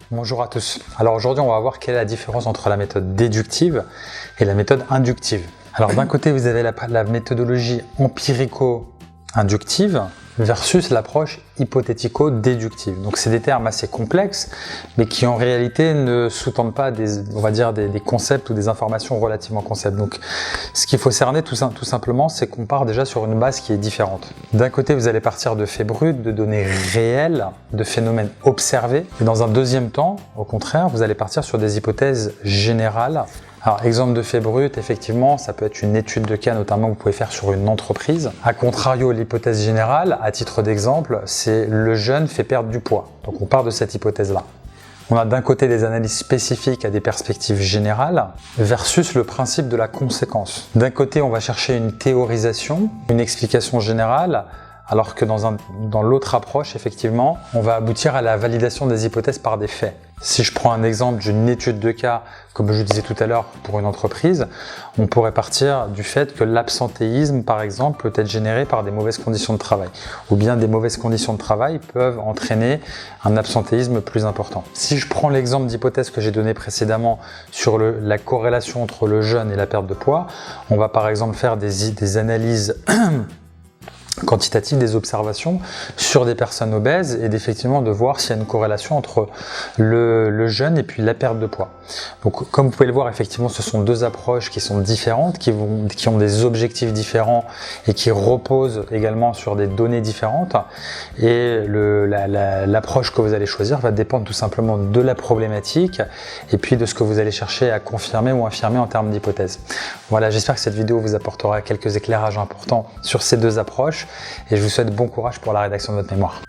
Bonjour à tous. Alors aujourd'hui, on va voir quelle est la différence entre la méthode déductive et la méthode inductive. Alors d'un côté, vous avez la méthodologie empirico-inductive versus l'approche hypothético-déductive. Donc c'est des termes assez complexes, mais qui en réalité ne sous-tendent pas des concepts ou des informations relativement concepts. Donc ce qu'il faut cerner tout simplement, c'est qu'on part déjà sur une base qui est différente. D'un côté, vous allez partir de faits bruts, de données réelles, de phénomènes observés. Et dans un deuxième temps, au contraire, vous allez partir sur des hypothèses générales. Alors, exemple de fait brut, effectivement, ça peut être une étude de cas, notamment que vous pouvez faire sur une entreprise. A contrario, l'hypothèse générale, à titre d'exemple, c'est le jeune fait perdre du poids. Donc on part de cette hypothèse-là. On a d'un côté des analyses spécifiques à des perspectives générales versus le principe de la conséquence. D'un côté, on va chercher une théorisation, une explication générale, alors que dans l'autre approche, effectivement, on va aboutir à la validation des hypothèses par des faits. Si je prends un exemple d'une étude de cas, comme je disais tout à l'heure pour une entreprise, on pourrait partir du fait que l'absentéisme, par exemple, peut être généré par des mauvaises conditions de travail, ou bien des mauvaises conditions de travail peuvent entraîner un absentéisme plus important. Si je prends l'exemple d'hypothèse que j'ai donné précédemment sur la corrélation entre le jeûne et la perte de poids, on va par exemple faire des analyses quantitative des observations sur des personnes obèses et effectivement de voir s'il y a une corrélation entre le jeûne et puis la perte de poids. Donc comme vous pouvez le voir, effectivement ce sont deux approches qui sont différentes, qui ont des objectifs différents et qui reposent également sur des données différentes, et l'approche que vous allez choisir va dépendre tout simplement de la problématique et puis de ce que vous allez chercher à confirmer ou infirmer en termes d'hypothèse. Voilà, j'espère que cette vidéo vous apportera quelques éclairages importants sur ces deux approches. Et je vous souhaite bon courage pour la rédaction de votre mémoire.